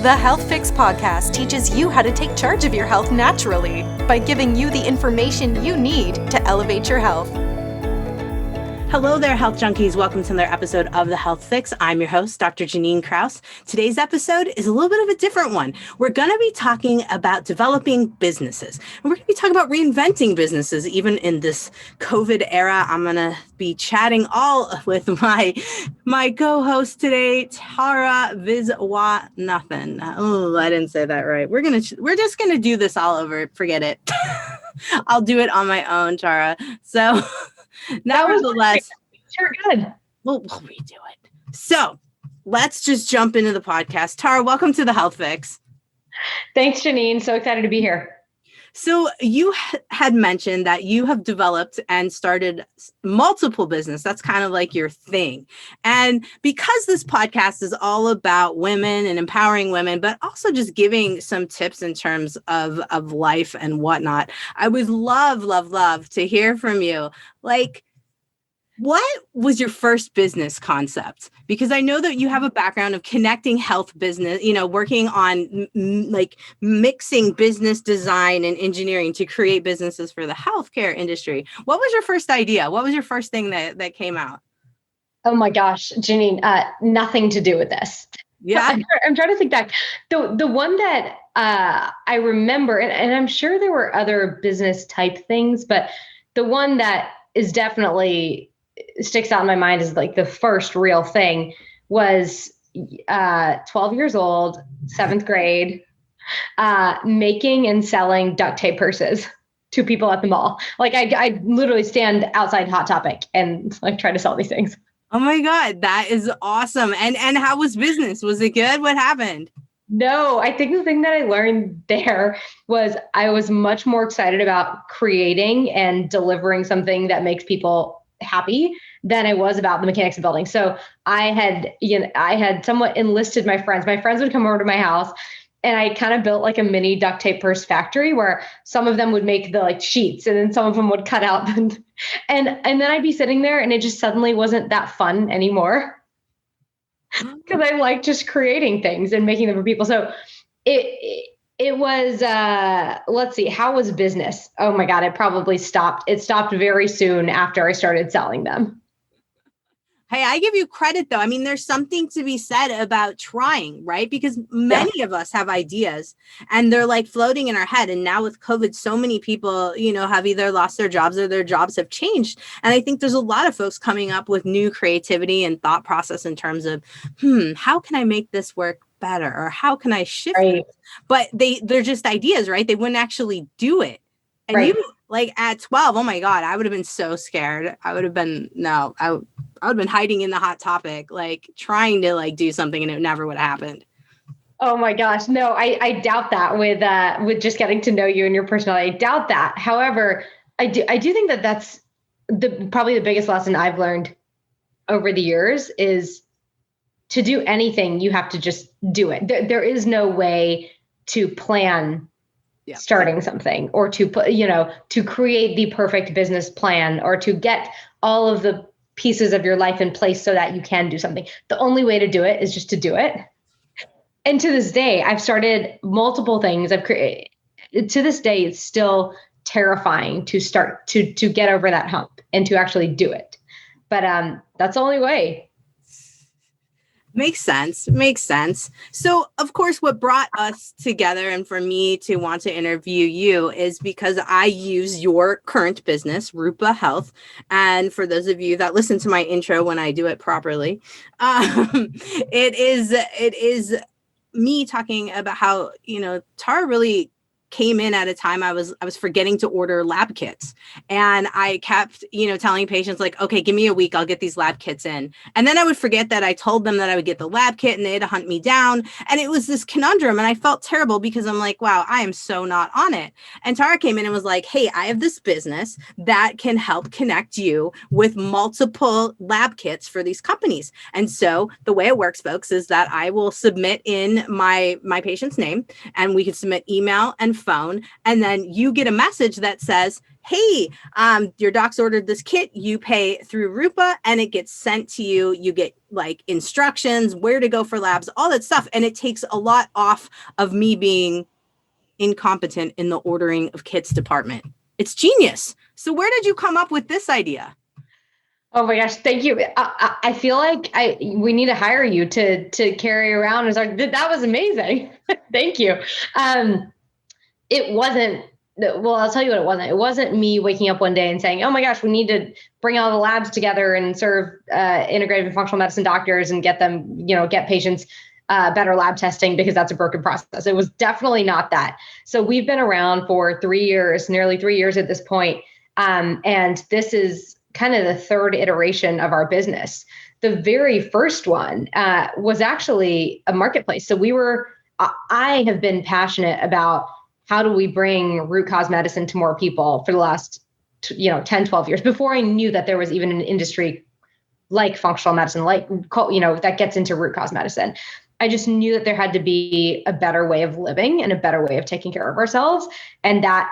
The Health Fix podcast teaches you how to take charge of your health naturally by giving you the information you need to elevate your health. Hello there, health junkies. Welcome to another episode of The Health Fix. I'm your host, Dr. Jannine Krause. Today's episode is a little bit of a different one. We're going to be talking about developing businesses. And we're going to be talking about reinventing businesses, even in this COVID era. I'm going to be chatting all with my co-host today, Tara Viswanathan. Oh, I didn't say that right. We're just going to do this all over. Forget it. I'll do it on my own, Tara. So nevertheless, sure, good. We'll redo it. So let's just jump into the podcast. Tara, welcome to the Health Fix. Thanks, Jannine. So excited to be here. So you had mentioned that you have developed and started multiple business. That's kind of like your thing. And because this podcast is all about women and empowering women, but also just giving some tips in terms of life and whatnot, I would love to hear from you. Like, what was your first business concept? Because I know that you have a background of connecting health business, working on like mixing business design and engineering to create businesses for the healthcare industry. What was your first idea? What was your first thing that came out? Oh my gosh, Jannine, nothing to do with this. Yeah. I'm trying to think back. The one that I remember, and I'm sure there were other business type things, but the one that is definitely sticks out in my mind is like the first real thing was 12 years old, 7th grade, making and selling duct tape purses to people at the mall. Like I literally stand outside Hot Topic and like try to sell these things. Oh my God, that is awesome. And how was business? Was it good? What happened? No, I think the thing that I learned there was I was much more excited about creating and delivering something that makes people happy than I was about the mechanics of building. So I had somewhat enlisted my friends. My friends would come over to my house and I kind of built like a mini duct tape purse factory where some of them would make the like sheets and then some of them would cut out and then I'd be sitting there and it just suddenly wasn't that fun anymore because I like just creating things and making them for people. So it was, let's see, how was business? Oh my God, it probably stopped. It stopped very soon after I started selling them. Hey, I give you credit though. I mean, there's something to be said about trying, right? Because many of us have ideas and they're like floating in our head. And now with COVID, so many people, have either lost their jobs or their jobs have changed. And I think there's a lot of folks coming up with new creativity and thought process in terms of, how can I make this work better? Or how can I shift it? But they're just ideas, right? They wouldn't actually do it. And you like at 12, oh my God, I would have been so scared. I would have been hiding in the Hot Topic, like trying to like do something and it never would have happened. Oh my gosh. No, I doubt that with just getting to know you and your personality. I doubt that. However, I do think that that's probably the biggest lesson I've learned over the years is to do anything, you have to just do it. There is no way to plan starting something or to put, to create the perfect business plan or to get all of the pieces of your life in place so that you can do something. The only way to do it is just to do it. And to this day, I've started multiple things. I've created. To this day, it's still terrifying to start to get over that hump and to actually do it. But that's the only way. Makes sense. So, of course, what brought us together and for me to want to interview you is because I use your current business, Rupa Health. And for those of you that listen to my intro when I do it properly, it is me talking about how, Tara really came in at a time I was forgetting to order lab kits. And I kept, telling patients like, okay, give me a week, I'll get these lab kits in. And then I would forget that I told them that I would get the lab kit and they had to hunt me down. And it was this conundrum. And I felt terrible because I'm like, wow, I am so not on it. And Tara came in and was like, hey, I have this business that can help connect you with multiple lab kits for these companies. And so the way it works, folks, is that I will submit in my patient's name and we can submit email and phone, and then you get a message that says, hey, your doc's ordered this kit, you pay through Rupa, and it gets sent to you. You get like instructions, where to go for labs, all that stuff. And it takes a lot off of me being incompetent in the ordering of kits department. It's genius. So where did you come up with this idea? Oh my gosh, thank you. I feel like we need to hire you to carry around as that was amazing. Thank you. It wasn't, well, I'll tell you what it wasn't. It wasn't me waking up one day and saying, oh my gosh, we need to bring all the labs together and serve integrative and functional medicine doctors and get them, get patients better lab testing because that's a broken process. It was definitely not that. So we've been around for 3 years, nearly 3 years at this point. And this is kind of the third iteration of our business. The very first one was actually a marketplace. So I have been passionate about how do we bring root cause medicine to more people for the last 10, 12 years before I knew that there was even an industry like functional medicine, that gets into root cause medicine. I just knew that there had to be a better way of living and a better way of taking care of ourselves. And that,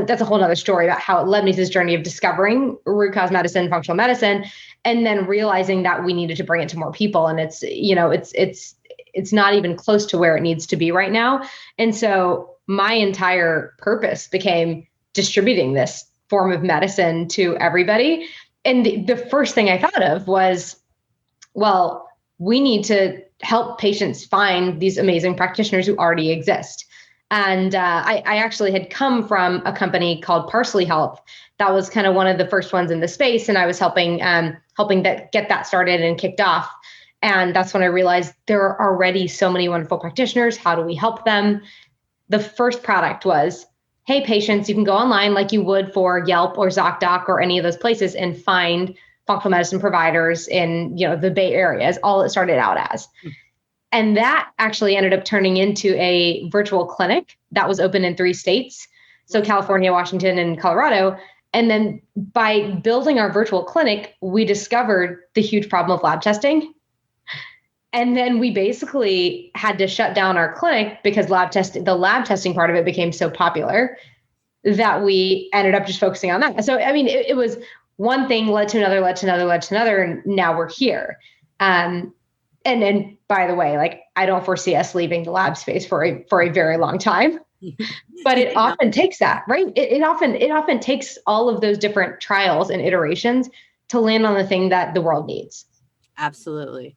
that's a whole nother story about how it led me to this journey of discovering root cause medicine, functional medicine, and then realizing that we needed to bring it to more people. And it's not even close to where it needs to be right now. And so my entire purpose became distributing this form of medicine to everybody. And the first thing I thought of was, well, we need to help patients find these amazing practitioners who already exist. And I actually had come from a company called Parsley Health. That was kind of one of the first ones in the space. And I was helping get that started and kicked off. And that's when I realized there are already so many wonderful practitioners. How do we help them? The first product was, hey, patients, you can go online like you would for Yelp or ZocDoc or any of those places and find functional medicine providers in, the Bay Area is all it started out as. And that actually ended up turning into a virtual clinic that was open in 3 states. So California, Washington, and Colorado. And then by building our virtual clinic, we discovered the huge problem of lab testing. And then we basically had to shut down our clinic because the lab testing part of it became so popular that we ended up just focusing on that. So, I mean, it was one thing led to another, and now we're here. And then, by the way, I don't foresee us leaving the lab space for a very long time. But it often takes that, right? It often takes all of those different trials and iterations to land on the thing that the world needs. Absolutely.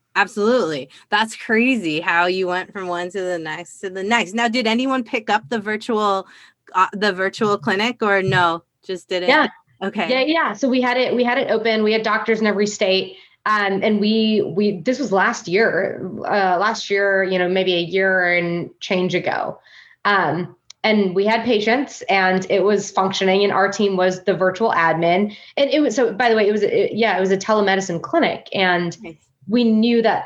That's crazy how you went from one to the next. Now, did anyone pick up the virtual clinic or no? Just didn't? Yeah. Okay. Yeah. So we had it open. We had doctors in every state. And we this was last year, maybe a year and change ago. And we had patients and it was functioning and our team was the virtual admin. And it was, so by the way, it was a telemedicine clinic. And we knew that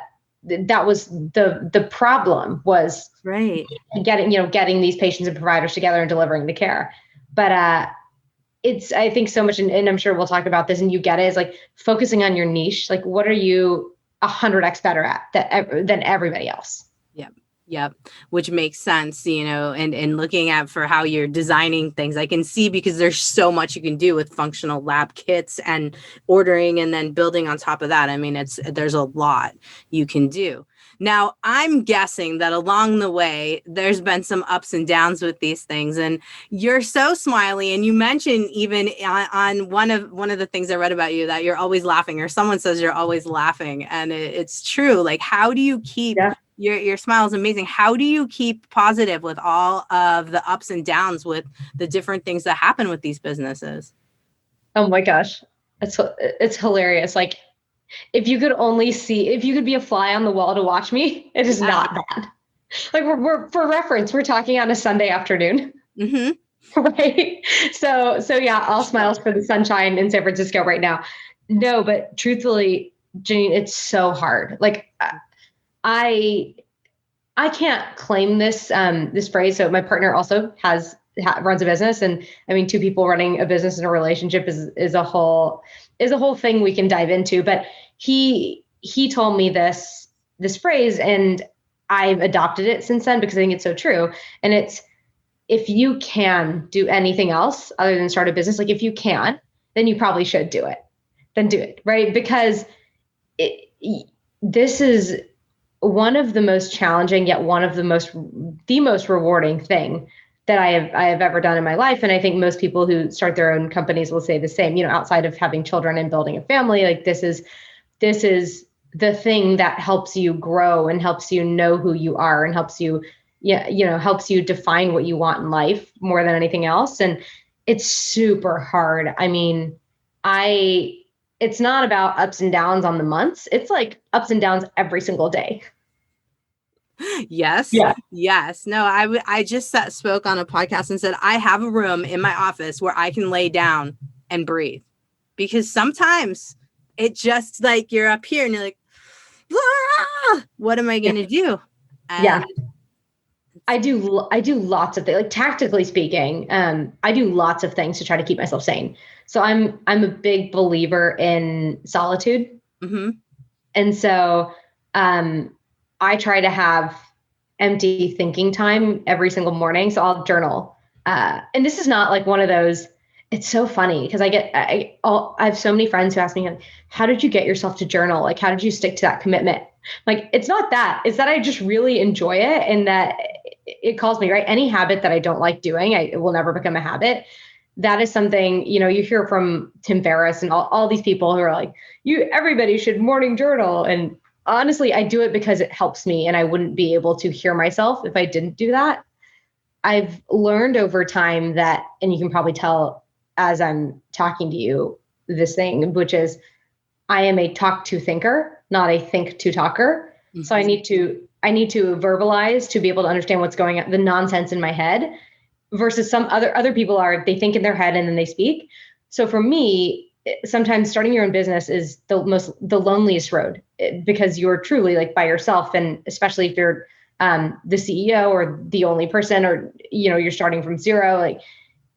was the problem was right. getting these patients and providers together and delivering the care. But, it's, I think so much, and I'm sure we'll talk about this and you get it, is like focusing on your niche. Like, what are you 100x better at than everybody else? Yep. Which makes sense, and looking at for how you're designing things, I can see because there's so much you can do with functional lab kits and ordering and then building on top of that. I mean, there's a lot you can do. Now, I'm guessing that along the way, there's been some ups and downs with these things, and you're so smiley. And you mentioned even on one of the things I read about you that you're always laughing, or someone says you're always laughing, and it's true. Like, how do you keep your smile is amazing. How do you keep positive with all of the ups and downs with the different things that happen with these businesses? Oh my gosh, it's hilarious. Like, if you could be a fly on the wall to watch me, it is not bad. Like, we're for reference, we're talking on a Sunday afternoon. Mm-hmm. Right. So yeah, all smiles for the sunshine in San Francisco right now. No, but truthfully, Jannine, it's so hard. Like, I can't claim this phrase. So my partner also runs a business, and I mean, 2 people running a business in a relationship is a whole thing we can dive into. But he told me this phrase, and I've adopted it since then because I think it's so true. And it's, if you can do anything else other than start a business, like if you can, then you probably should do it. Then do it, right? Because this is one of the most challenging, yet one of the most rewarding thing that I have ever done in my life. And I think most people who start their own companies will say the same, outside of having children and building a family, like this is the thing that helps you grow and helps you know who you are and helps you, helps you define what you want in life more than anything else. And it's super hard. I mean, it's not about ups and downs on the months. It's like ups and downs every single day. Yes. Yeah. Yes. No, I just spoke on a podcast and said, I have a room in my office where I can lay down and breathe, because sometimes it just like you're up here and you're like, what am I going to do? And I do lots of things, like tactically speaking, I do lots of things to try to keep myself sane. So I'm a big believer in solitude. Mm-hmm. And so I try to have empty thinking time every single morning. So I'll journal. And this is not like one of those, it's so funny because I have so many friends who ask me, how did you get yourself to journal? Like, how did you stick to that commitment? Like, it's not that, it's that I just really enjoy it and that it calls me, right? Any habit that I don't like doing, it will never become a habit. That is something, you hear from Tim Ferriss and all these people who are like, everybody should morning journal. And honestly, I do it because it helps me and I wouldn't be able to hear myself if I didn't do that. I've learned over time that, and you can probably tell as I'm talking to you, this thing, which is I am a talk to thinker, not a think to talker. Mm-hmm. So I need to verbalize to be able to understand what's going on, the nonsense in my head, versus some other people they think in their head and then they speak. So for me, sometimes starting your own business is the loneliest road, because you're truly like by yourself. And especially if you're the CEO or the only person, or, you're starting from zero, like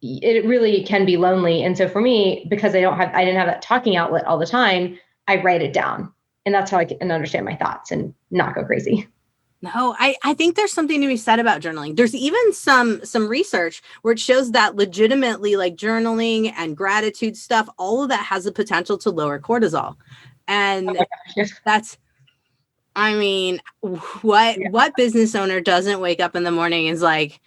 it really can be lonely. And so for me, because I didn't have that talking outlet all the time, I write it down, and that's how I can understand my thoughts and not go crazy. No, I think there's something to be said about journaling. There's even some research where it shows that legitimately, like journaling and gratitude stuff, all of that has the potential to lower cortisol. And that's, I mean, what business owner doesn't wake up in the morning and is like,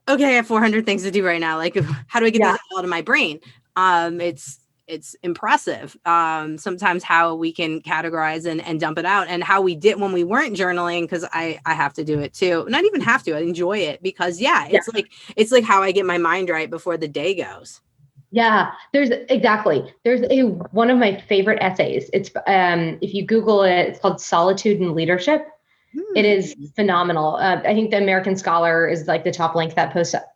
okay, I have 400 things to do right now. Like, how do I get this out of my brain? It's impressive. Sometimes how we can categorize and dump it out, and how we did when we weren't journaling, because I have to do it too. Not even have to, I enjoy it because it's like how I get my mind right before the day goes. Yeah, there's one of my favorite essays. It's if you Google it, it's called Solitude and Leadership. It is phenomenal. I think the American Scholar is like the top link that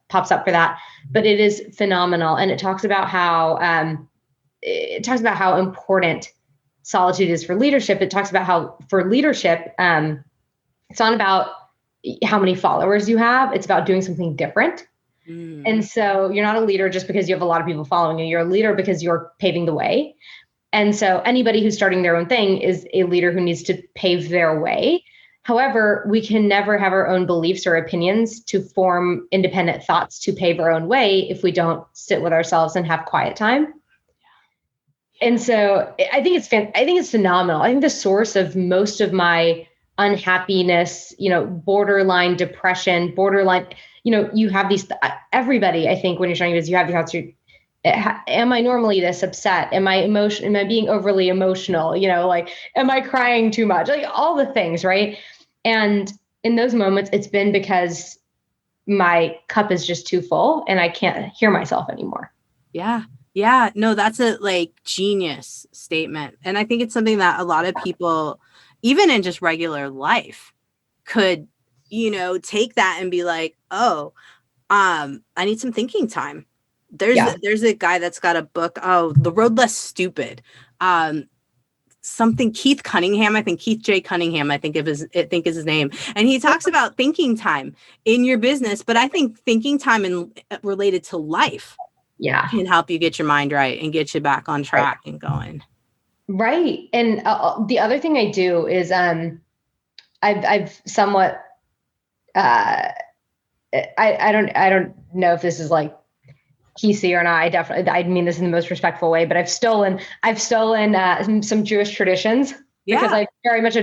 pops up for that, but it is phenomenal. And it talks about how important solitude is for leadership. It talks about how for leadership, it's not about how many followers you have. It's about doing something different. And so you're not a leader just because you have a lot of people following you. You're a leader because you're paving the way. And so anybody who's starting their own thing is a leader who needs to pave their way. However, we can never have our own beliefs or opinions to form independent thoughts to pave our own way if we don't sit with ourselves and have quiet time. And so I think it's phenomenal. I think the source of most of my unhappiness, borderline depression, you have these, everybody, I think when you're starting this, you have the thoughts, am I normally this upset? Am I being overly emotional? Am I crying too much? Like all the things, right? And in those moments, it's been because my cup is just too full and I can't hear myself anymore. Yeah. Yeah. No, that's a genius statement. And I think it's something that a lot of people, even in just regular life, could, take that and be like, oh, I need some thinking time. There's a guy that's got a book, The Road Less Stupid. Something Keith Cunningham, I think Keith J. Cunningham, I think is his name. And he talks about thinking time in your business, but I think thinking time related to life can help you get your mind right and get you back on track and going. Right. And the other thing I do is I've somewhat I don't know if this is like PC or not. I mean this in the most respectful way, but I've stolen some Jewish traditions because Yeah. I very much I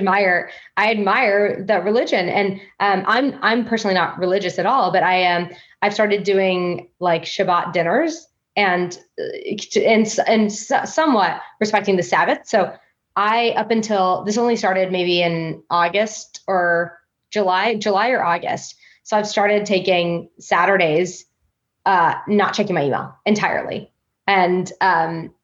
admire that religion. And I'm personally not religious at all, but I've started doing like Shabbat dinners and somewhat respecting the Sabbath. So I, up until this only started maybe in August or July or August. So I've started taking Saturdays, not checking my email entirely. And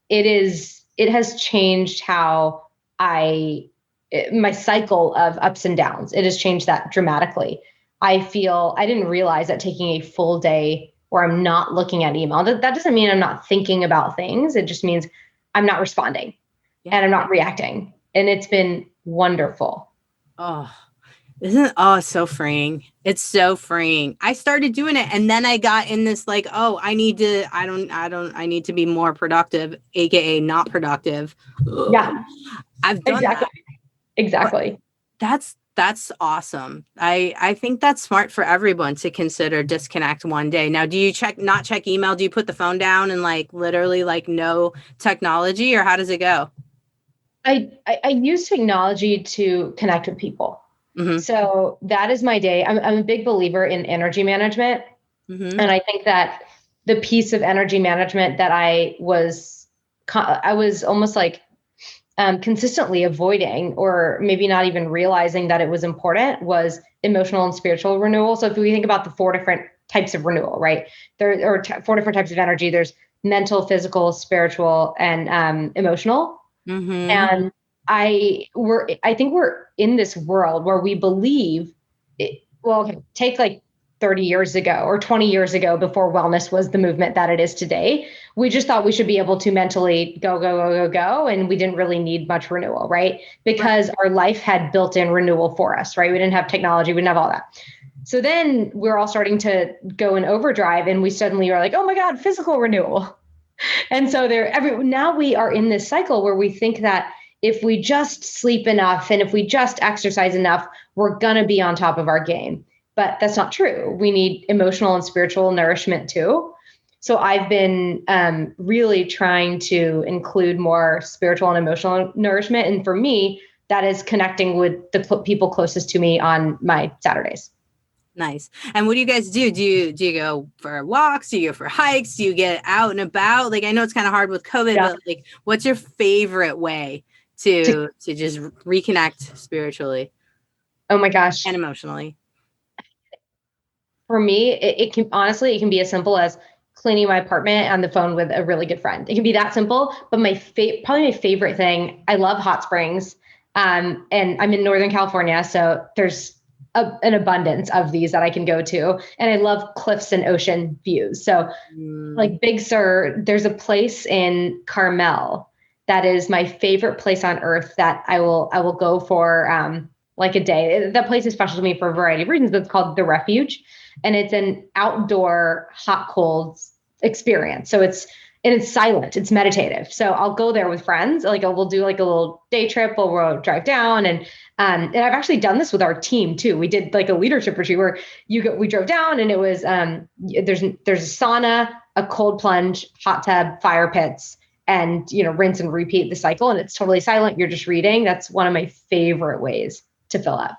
it has changed how my cycle of ups and downs. It has changed that dramatically. I didn't realize that taking a full day where I'm not looking at email, that doesn't mean I'm not thinking about things. It just means I'm not responding and I'm not reacting. And it's been wonderful. Oh, it's so freeing. It's so freeing. I started doing it and then I got in this like, oh, I need to be more productive, AKA not productive. Ugh. Yeah, I've done exactly. that. Exactly. But that's awesome. I think that's smart for everyone to consider disconnect one day. Now, do you not check email? Do you put the phone down and like literally like no technology, or how does it go? I use technology to connect with people. Mm-hmm. So that is my day. I'm a big believer in energy management. Mm-hmm. And I think that the piece of energy management that I was almost like consistently avoiding, or maybe not even realizing that it was important, was emotional and spiritual renewal. So if we think about the four different types of renewal, right? There are four different types of energy. There's mental, physical, spiritual, and emotional. Mm-hmm. And I think we're in this world where we believe okay, take like 30 years ago or 20 years ago, before wellness was the movement that it is today. We just thought we should be able to mentally go, and we didn't really need much renewal, right? Because our life had built-in renewal for us, right? We didn't have technology, we didn't have all that. So then we're all starting to go in overdrive, and we suddenly are like, oh my God, physical renewal. And so now we are in this cycle where we think that if we just sleep enough and if we just exercise enough, we're going to be on top of our game. But that's not true. We need emotional and spiritual nourishment too. So I've been really trying to include more spiritual and emotional nourishment. And for me, that is connecting with the people closest to me on my Saturdays. Nice. And what do you guys do? Do you go for walks? Do you go for hikes? Do you get out and about? Like, I know it's kind of hard with COVID, but like, what's your favorite way to just reconnect spiritually? Oh my gosh. And emotionally? For me, it can honestly, it can be as simple as cleaning my apartment on the phone with a really good friend. It can be that simple. But probably my favorite thing, I love hot springs. And I'm in Northern California, so there's an abundance of these that I can go to. And I love cliffs and ocean views. So like Big Sur, there's a place in Carmel that is my favorite place on earth that I will go for like a day. That place is special to me for a variety of reasons. It's called the Refuge, and it's an outdoor hot cold experience. So it's silent, it's meditative. So I'll go there with friends. Like we'll do like a little day trip, or we'll drive down, and I've actually done this with our team too. We did like a leadership retreat where we drove down, and it was there's a sauna, a cold plunge, hot tub, fire pits, and rinse and repeat the cycle. And it's totally silent. You're just reading. That's one of my favorite ways to fill up.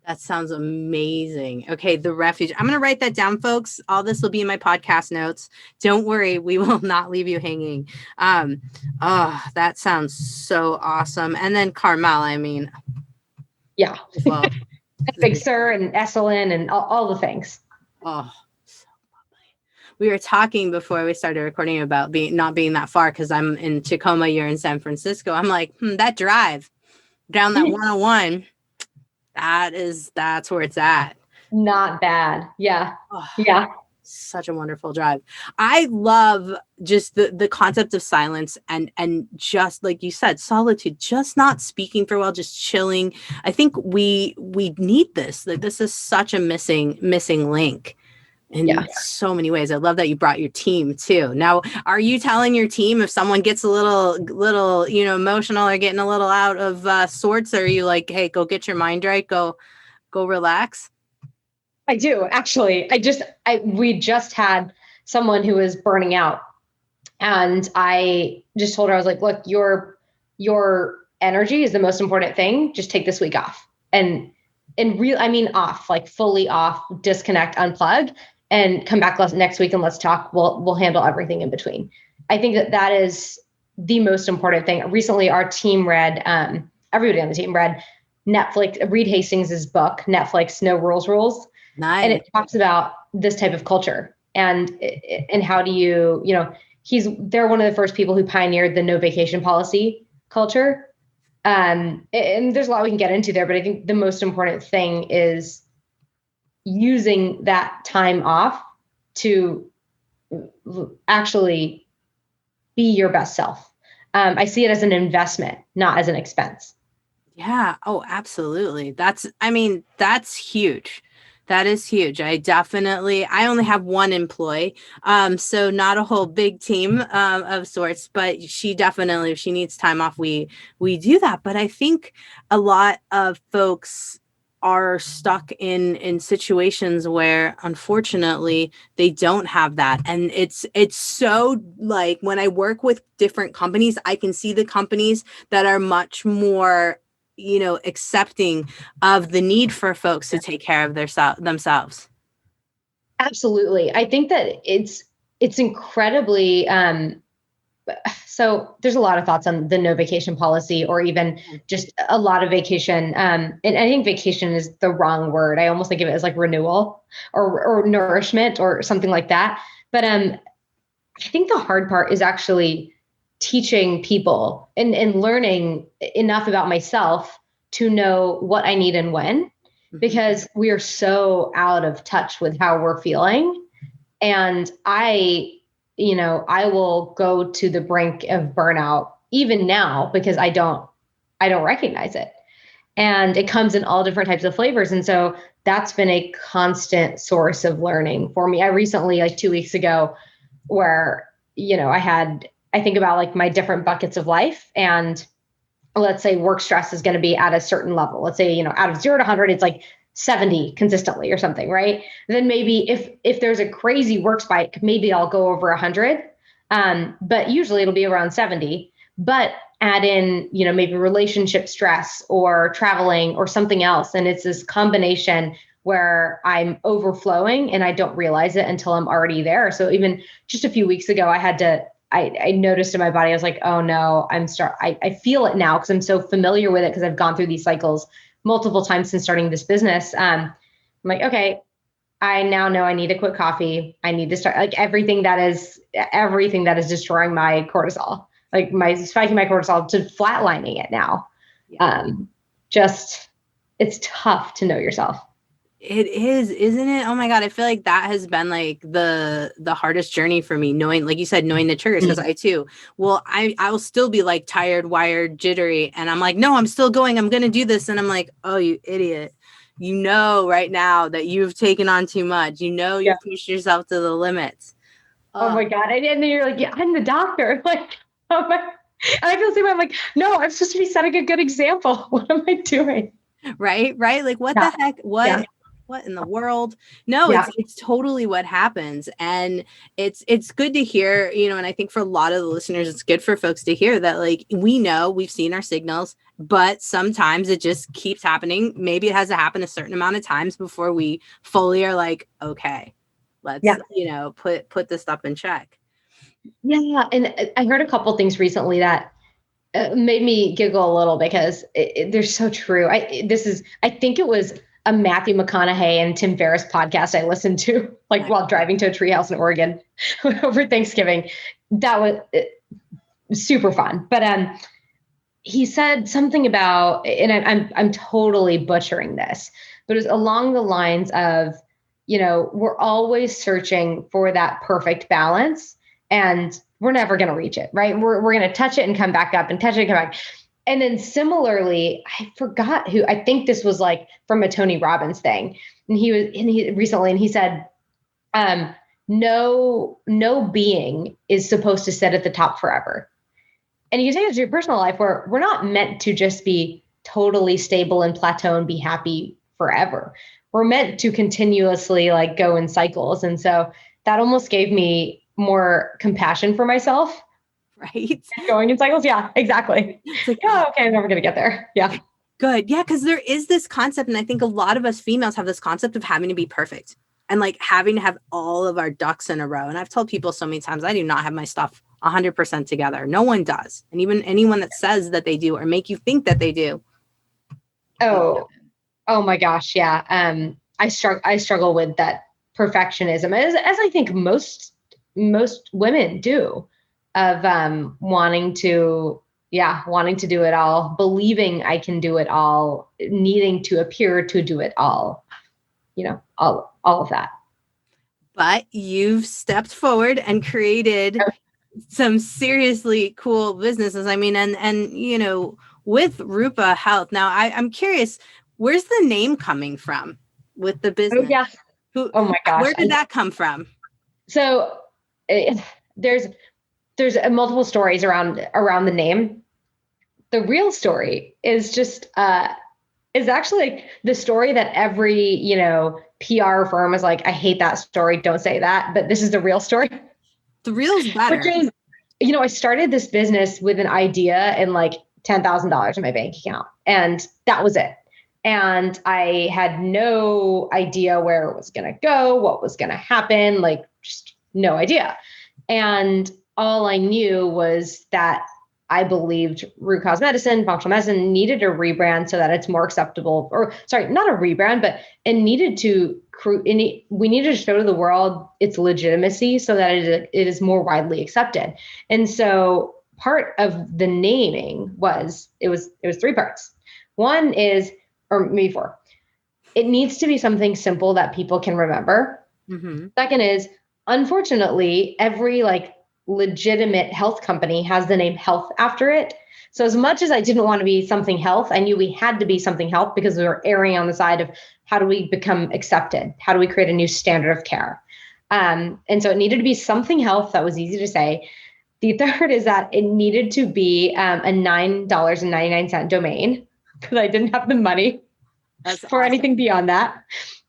That sounds amazing. Okay, the Refuge. I'm going to write that down, folks. All this will be in my podcast notes. Don't worry, we will not leave you hanging. That sounds so awesome. And then Carmel, I mean, yeah, well, Big Sur and Esalen and all the things. Oh, so lovely. We were talking before we started recording about not being that far, because I'm in Tacoma, you're in San Francisco. I'm like, that drive down that 101. That's where it's at. Not bad. Yeah. Oh, yeah. Such a wonderful drive. I love just the concept of silence and just like you said, solitude, just not speaking for a while, just chilling. I think we need this. Like, this is such a missing link in so many ways. I love that you brought your team too. Now, are you telling your team if someone gets a little emotional or getting a little out of sorts, or are you like, hey, go get your mind right, go relax? I do actually. We just had someone who was burning out, and I just told her, I was like, look, your energy is the most important thing. Just take this week off, I mean, off, like fully off, disconnect, unplug, and come back next week and let's talk. We'll handle everything in between. I think that is the most important thing. Recently, our team read, everybody on the team read Reed Hastings' book, Netflix, No Rules. Nice. And it talks about this type of culture and how do they're one of the first people who pioneered the no vacation policy culture. And there's a lot we can get into there, but I think the most important thing is using that time off to actually be your best self. I see it as an investment, not as an expense. Yeah. Oh, absolutely. That's huge. That is huge. I only have one employee. So not a whole big team of sorts, but if she needs time off, we do that. But I think a lot of folks are stuck in situations where unfortunately they don't have that. And it's so, like, when I work with different companies, I can see the companies that are much more accepting of the need for folks to take care of themselves. Absolutely. I think that it's incredibly, so there's a lot of thoughts on the no vacation policy, or even just a lot of vacation. And I think vacation is the wrong word. I almost think of it as like renewal or nourishment or something like that. But I think the hard part is actually teaching people and learning enough about myself to know what I need and when, because we are so out of touch with how we're feeling. And I will go to the brink of burnout even now because I don't recognize it. And it comes in all different types of flavors. And so that's been a constant source of learning for me. I recently, like 2 weeks ago, where, I think about like my different buckets of life, and let's say work stress is going to be at a certain level. Let's say, out of 0 to 100, it's like 70 consistently or something, right? And then maybe if there's a crazy work spike, maybe I'll go over 100. But usually it'll be around 70. But add in, maybe relationship stress or traveling or something else. And it's this combination where I'm overflowing and I don't realize it until I'm already there. So even just a few weeks ago, I noticed in my body, I was like, oh no, I feel it now because I'm so familiar with it because I've gone through these cycles multiple times since starting this business. I'm like, okay, I now know I need to quit coffee. I need to start like everything that is destroying my cortisol, like spiking my cortisol, to flatlining it now. Yeah. It's tough to know yourself. It is, isn't it? Oh my God. I feel like that has been like the hardest journey for me, knowing, like you said, knowing the triggers. Because I will still be like tired, wired, jittery. And I'm like, no, I'm still going. I'm going to do this. And I'm like, oh, you idiot. Right now that you've taken on too much, you've pushed yourself to the limits. Oh my God. And then you're like, yeah, I'm the doctor. Like, oh my, and I feel the same way. I'm like, no, I'm supposed to be setting a good example. What am I doing? Right. Like, what the heck? What in the world? No, it's totally what happens. And it's good to hear, and I think for a lot of the listeners, it's good for folks to hear that, like, we've seen our signals, but sometimes it just keeps happening. Maybe it has to happen a certain amount of times before we fully are like, okay, let's, put this stuff in check. Yeah. And I heard a couple things recently that made me giggle a little because they're so true. I think it was a Matthew McConaughey and Tim Ferriss podcast I listened to, like while driving to a treehouse in Oregon over Thanksgiving. That was super fun. But he said something about, and I'm totally butchering this, but it was along the lines of, we're always searching for that perfect balance, and we're never going to reach it, right? We're going to touch it and come back up and touch it and come back. And then similarly, I forgot who, I think this was like from a Tony Robbins thing. And he said, no being is supposed to sit at the top forever. And you can take it to your personal life, where we're not meant to just be totally stable and plateau and be happy forever. we're meant to continuously like go in cycles. And so that almost gave me more compassion for myself. Right. Going in cycles. Yeah, exactly. It's like, Yeah, okay, I'm never going to get there. Yeah. good. Yeah. Cause there is this concept. And I think a lot of us females have this concept of having to be perfect and like having to have all of our ducks in a row. And I've told people so many times, I do not have my stuff 100% together. No one does. And even anyone that says that they do or make you think that they do. Oh my gosh. Yeah. I struggle with that perfectionism as I think most women do, of wanting to do it all, believing I can do it all, needing to appear to do it all, all of that. But you've stepped forward and created some seriously cool businesses. I mean, and with Rupa Health. Now I'm curious, where's the name coming from with the business? Oh yeah. Oh my gosh. Where did that come from? So there's multiple stories around the name. The real story is just is actually like the story that every PR firm is like, I hate that story, don't say that, but this is the real story. The real's better. Which is, I started this business with an idea and like $10,000 in my bank account, and that was it. And I had no idea where it was going to go, what was going to happen, like just no idea. And all I knew was that I believed root cause medicine, functional medicine needed a rebrand so that it's more acceptable, or sorry, not a rebrand, but we needed to show to the world its legitimacy so that it is more widely accepted. And so part of the naming was 3 parts. One is, or maybe 4. It needs to be something simple that people can remember. Mm-hmm. Second is, unfortunately, every like legitimate health company has the name health after it. So as much as I didn't want to be something health, I knew we had to be something health because we were erring on the side of how do we become accepted? How do we create a new standard of care? And so it needed to be something health that was easy to say. The third is that it needed to be a $9.99 domain because I didn't have the money for anything beyond that.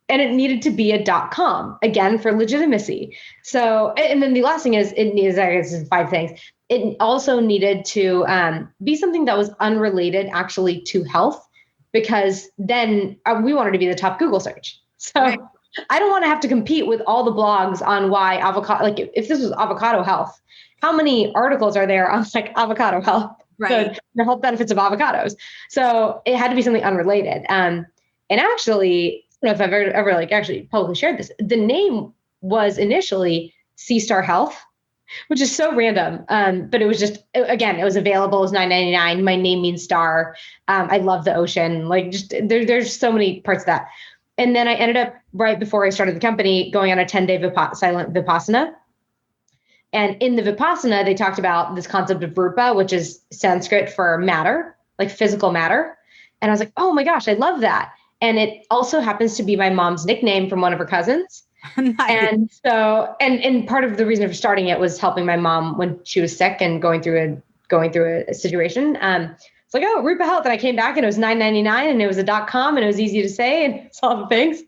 And it needed to be a .com, again, for legitimacy. So, and then the last thing is, it needs, I guess, 5 things. It also needed to be something that was unrelated actually to health, because then we wanted to be the top Google search. So right. I don't want to have to compete with all the blogs on why avocado, like if this was avocado health, how many articles are there on like avocado health, right? The health benefits of avocados. So it had to be something unrelated. And actually, I don't know if I've ever like actually publicly shared this. The name was initially C-Star Health, which is so random. But it was just, again, it was available. It was $9.99. My name means star. I love the ocean. Like just there's so many parts of that. And then I ended up right before I started the company going on a 10-day silent Vipassana. And in the Vipassana, they talked about this concept of Rupa, which is Sanskrit for matter, like physical matter. And I was like, oh my gosh, I love that. And it also happens to be my mom's nickname from one of her cousins. Nice. And so, and part of the reason for starting it was helping my mom when she was sick and going through a situation. It's like, oh, Rupa Health. And I came back and it was $9.99 and it was a .com and it was easy to say and it's all the things.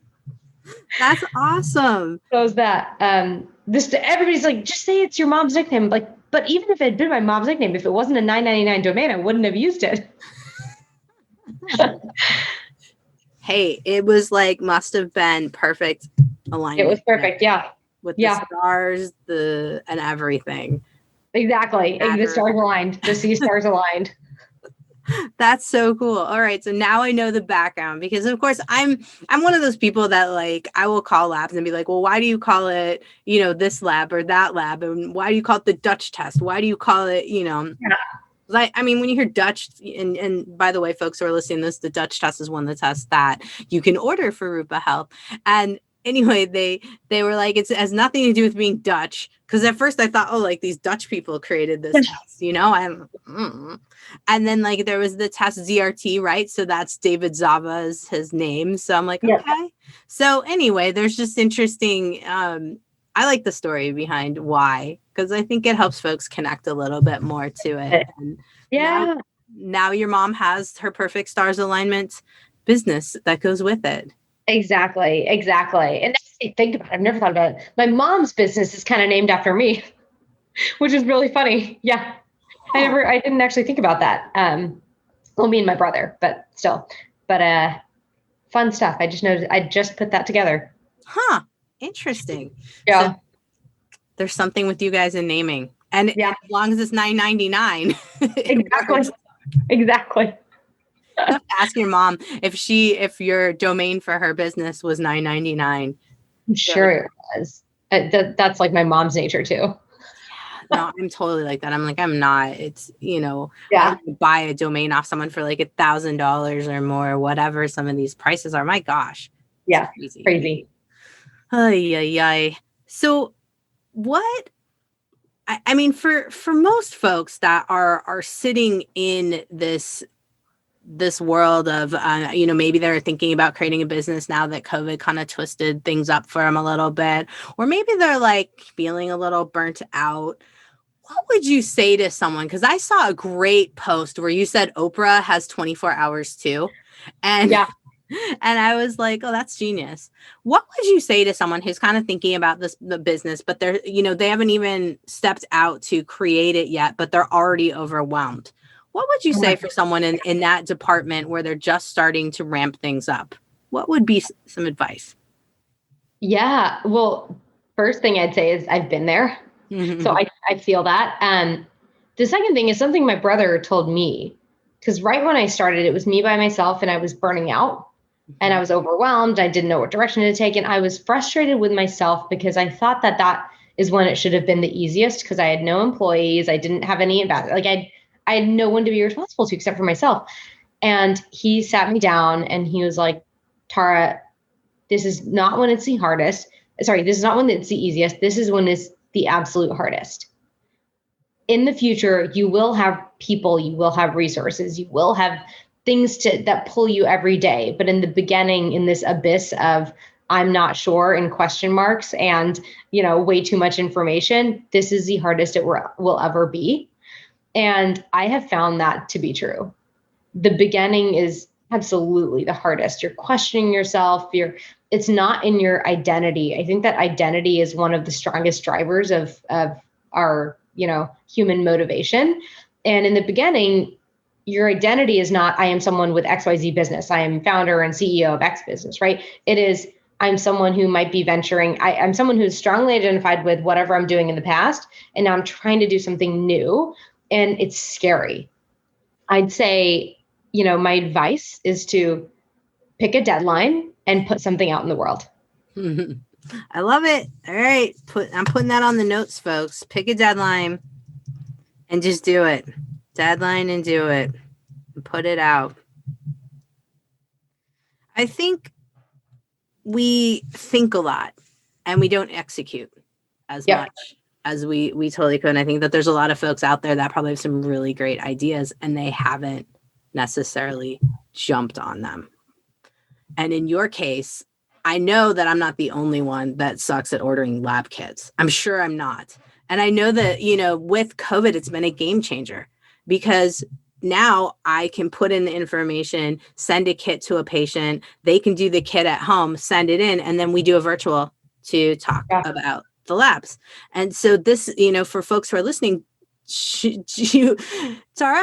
That's awesome. So is that, everybody's like, just say it's your mom's nickname. Like, but even if it had been my mom's nickname, if it wasn't a $9.99 domain, I wouldn't have used it. Hey, it was like, must have been perfect alignment. It was perfect. Yeah. With the stars, and everything. Exactly. The stars aligned, the sea stars aligned. That's so cool. All right. So now I know the background because of course I'm one of those people that like, I will call labs and be like, well, why do you call it, this lab or that lab? And why do you call it the Dutch test? Why do you call it, Like, I mean, when you hear Dutch, and by the way, folks who are listening to this, the Dutch test is one of the tests that you can order for Rupa Health. And anyway, they were like, it has nothing to do with being Dutch. Because at first I thought, oh, like these Dutch people created this test, And then like there was the test ZRT, right? So that's David Zava's his name. So I'm like, okay. So anyway, there's just interesting. I like the story behind why, because I think it helps folks connect a little bit more to it. And now your mom has her perfect stars alignment business that goes with it. Exactly. Exactly. And that's the thing about it. I've never thought about it. My mom's business is kind of named after me, which is really funny. Yeah. Oh, I didn't actually think about that. Well, me and my brother, but still, but, fun stuff. I just noticed, I just put that together. huh. Interesting. So Yeah. there's something with you guys in naming. And Yeah. as long as it's $9.99, it works. Exactly. Exactly. You have to ask your mom if your domain for her business was $9.99. I'm You're like, sure it was. That's like my mom's nature too. no, I'm totally like that. I'm like, I'm not. It's, I Yeah. would buy a domain off someone for like $1,000 or more, whatever some of these prices are. My gosh, it's Yeah. crazy. Crazy. Ay, ay, ay. So what I mean, for most folks that are sitting in this world of maybe they're thinking about creating a business now that COVID kind of twisted things up for them a little bit, or maybe they're like feeling a little burnt out. What would you say to someone? Because I saw a great post where you said Oprah has 24 hours too, and Yeah. and I was like, oh, that's genius. What would you say to someone who's kind of thinking about the business, but they're, they haven't even stepped out to create it yet, but they're already overwhelmed? What would you Oh my say for someone in that department where they're just starting to ramp things up? What would be some advice? Yeah. Well, first thing I'd say is I've been there. So I feel that. The second thing is something my brother told me, because right when I started, it was me by myself and I was burning out and I was overwhelmed. I didn't know what direction to take. And I was frustrated with myself because I thought that that is when it should have been the easiest because I had no employees. I didn't have any about it. Like I had no one to be responsible to except for myself. And he sat me down and he was like, Tara, this is not when it's the hardest. Sorry, this is not when it's the easiest. This is when it's the absolute hardest. In the future, you will have people, you will have resources, you will have things that pull you every day. But in the beginning, in this abyss of I'm not sure and question marks and way too much information, this is the hardest it will ever be. And I have found that to be true. The beginning is absolutely the hardest. You're questioning yourself. It's not in your identity. I think that identity is one of the strongest drivers of our, human motivation. And in the beginning, your identity is not, I am someone with XYZ business. I am founder and CEO of X business, right? It is, I'm someone who might be venturing. I'm someone who's strongly identified with whatever I'm doing in the past. And now I'm trying to do something new. And it's scary. I'd say, my advice is to pick a deadline and put something out in the world. I love it. All right. I'm putting that on the notes, folks. Pick a deadline and just do it. Deadline and do it. And put it out. I think we think a lot and we don't execute as Yep. much as we totally could. And I think that there's a lot of folks out there that probably have some really great ideas and they haven't necessarily jumped on them. And in your case, I know that I'm not the only one that sucks at ordering lab kits. I'm sure I'm not. And I know that, with COVID, it's been a game changer because now I can put in the information, send a kit to a patient. They can do the kit at home, send it in, and then we do a virtual to talk Yeah. about the labs. And so this, for folks who are listening, Tara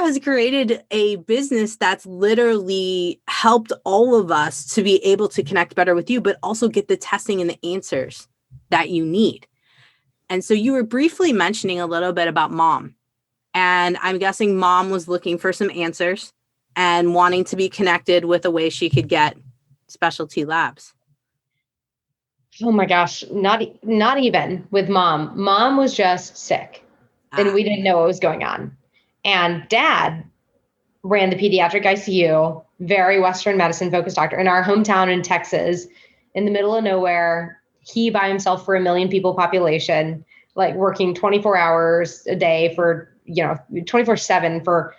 has created a business that's literally helped all of us to be able to connect better with you, but also get the testing and the answers that you need. And so you were briefly mentioning a little bit about mom. And I'm guessing mom was looking for some answers and wanting to be connected with a way she could get specialty labs. Oh my gosh, not even with mom. Mom was just sick and we didn't know what was going on. And dad ran the pediatric ICU, very Western medicine focused doctor in our hometown in Texas, in the middle of nowhere. He by himself for 1 million people population, like working 24 hours a day for, 24/7 for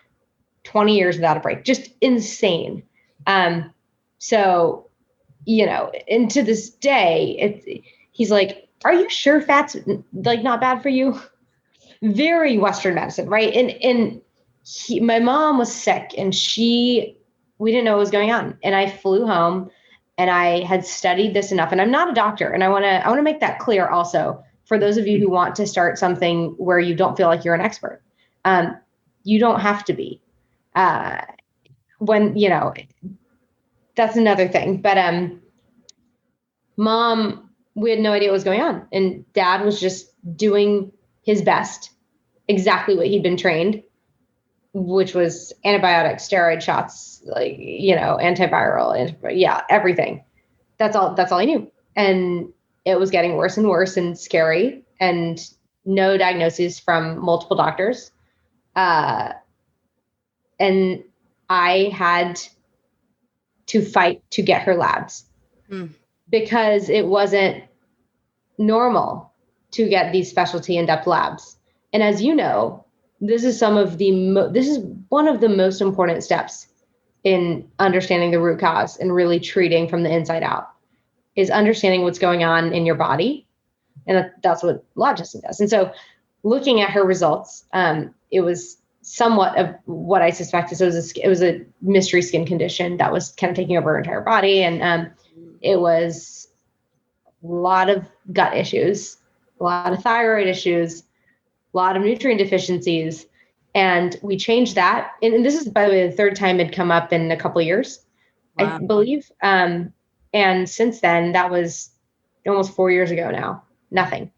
20 years without a break, just insane. So, and to this day, he's like, are you sure fat's like not bad for you? Very Western medicine, right? And my mom was sick and we didn't know what was going on. And I flew home And I had studied this enough, and I'm not a doctor. And I want to make that clear also for those of you who want to start something where you don't feel like you're an expert. You don't have to be. When, that's another thing. But mom, we had no idea what was going on. And dad was just doing his best, exactly what he'd been trained, which was antibiotics, steroid shots, like, antiviral, everything. That's all I knew. And it was getting worse and worse and scary, and no diagnoses from multiple doctors. And I had to fight to get her labs because it wasn't normal to get these specialty in-depth labs. And as you know, this is this is one of the most important steps in understanding the root cause and really treating from the inside out, is understanding what's going on in your body. And that's what lab testing does. And so looking at her results, it was somewhat of what I suspected. So it was a mystery skin condition that was kind of taking over her entire body. And it was a lot of gut issues, a lot of thyroid issues, a lot of nutrient deficiencies. And we changed that. And this is, by the way, the third time it'd come up in a couple of years, wow, I believe. And since then, that was almost 4 years ago now, nothing.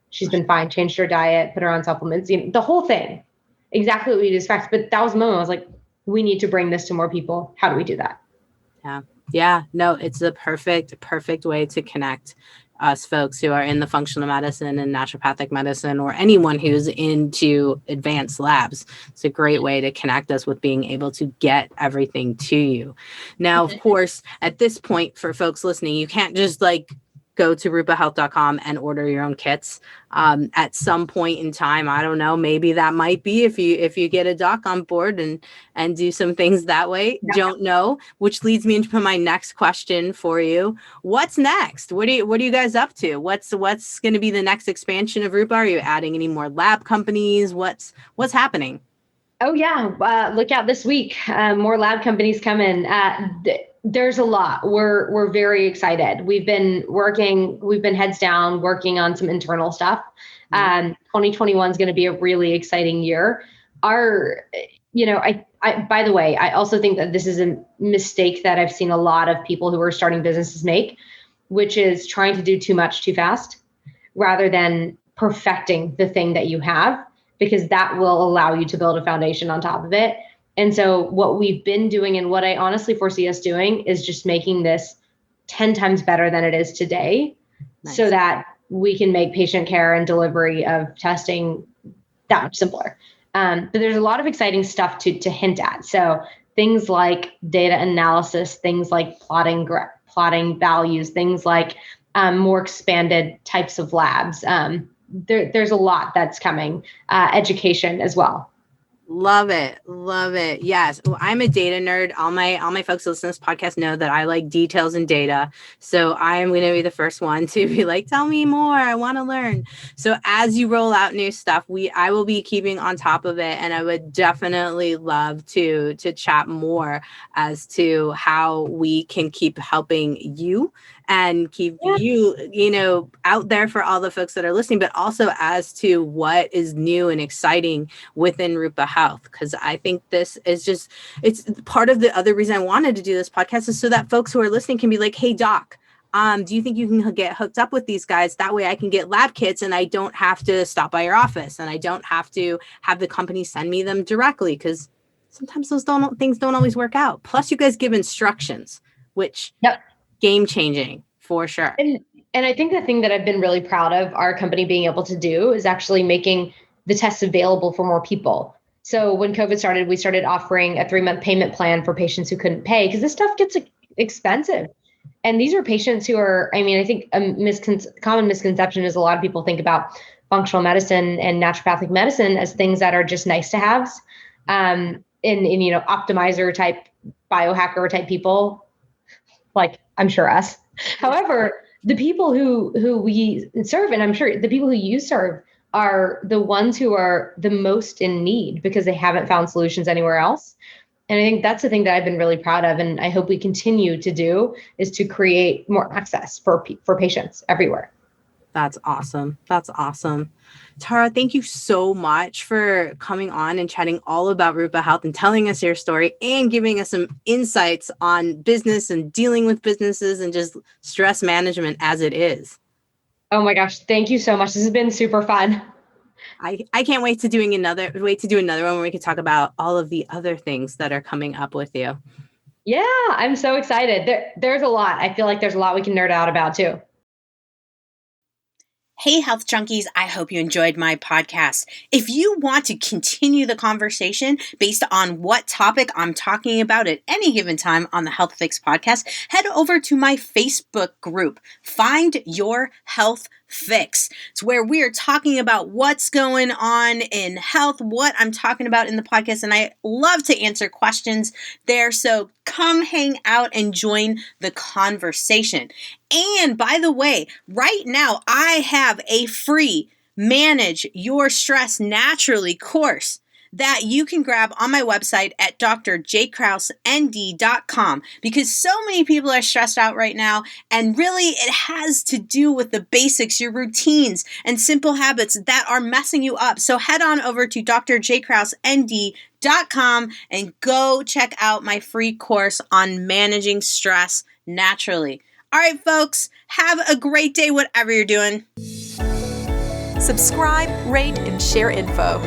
She's been fine, changed her diet, put her on supplements, the whole thing, exactly what we'd expect. But that was the moment I was like, we need to bring this to more people. How do we do that? Yeah. Yeah. No, it's the perfect way to connect us folks who are in the functional medicine and naturopathic medicine, or anyone who's into advanced labs. It's a great way to connect us with being able to get everything to you. Now, of course, at this point, for folks listening, you can't just go to rupahealth.com and order your own kits. At some point in time, I don't know, maybe that might be if you get a doc on board and do some things that way. Yeah. Don't know, which leads me into my next question for you. What's next? What are you guys up to? What's going to be the next expansion of Rupa? Are you adding any more lab companies? What's happening? Oh yeah, look out this week. More lab companies coming. There's a lot. We're very excited. We've been heads down working on some internal stuff. 2021 is going to be a really exciting year. I by the way, I also think that this is a mistake that I've seen a lot of people who are starting businesses make, which is trying to do too much too fast rather than perfecting the thing that you have, because that will allow you to build a foundation on top of it. And so what we've been doing, and what I honestly foresee us doing, is just making this 10 times better than it is today. Nice. So that we can make patient care and delivery of testing that much simpler. But there's a lot of exciting stuff to hint at. So things like data analysis, things like plotting values, things like more expanded types of labs. There's a lot that's coming, education as well. Love it. Yes. Well, I'm a data nerd. All my folks who listen to this podcast know that I like details and data. So I am going to be the first one to be like, tell me more. I want to learn. So as you roll out new stuff, I will be keeping on top of it. And I would definitely love to chat more as to how we can keep helping you and keep you out there for all the folks that are listening, but also as to what is new and exciting within Rupa Health. Because I think this is it's part of the other reason I wanted to do this podcast, is so that folks who are listening can be like, hey, doc, do you think you can get hooked up with these guys? That way I can get lab kits and I don't have to stop by your office, and I don't have to have the company send me them directly, because sometimes those things don't always work out. Plus you guys give instructions, which game changing for sure. And I think the thing that I've been really proud of our company being able to do is actually making the tests available for more people. So when COVID started, we started offering a 3-month payment plan for patients who couldn't pay, because this stuff gets expensive. And these are patients who are, I think a common misconception is a lot of people think about functional medicine and naturopathic medicine as things that are just nice to haves, in optimizer type, biohacker type people, like I'm sure us. However, the people who we serve, and I'm sure the people who you serve, are the ones who are the most in need because they haven't found solutions anywhere else. And I think that's the thing that I've been really proud of, and I hope we continue to do, is to create more access for patients everywhere. That's awesome. That's awesome. Tara, thank you so much for coming on and chatting all about Rupa Health and telling us your story and giving us some insights on business and dealing with businesses and just stress management as it is. Oh my gosh, thank you so much. This has been super fun. I can't wait to do another one where we can talk about all of the other things that are coming up with you. Yeah, I'm so excited. There's a lot. I feel like there's a lot we can nerd out about too. Hey, health junkies, I hope you enjoyed my podcast. If you want to continue the conversation based on what topic I'm talking about at any given time on the Health Fix podcast, head over to my Facebook group, Find Your Health Fix. It's where we are talking about what's going on in health, what I'm talking about in the podcast, and I love to answer questions there. So come hang out and join the conversation. And by the way, right now I have a free Manage Your Stress Naturally course that you can grab on my website at drjkrauseND.com, because so many people are stressed out right now, and really it has to do with the basics, your routines and simple habits that are messing you up. So head on over to drjkrauseND.com and go check out my free course on managing stress naturally. All right, folks, have a great day, whatever you're doing. Subscribe, rate, and share info.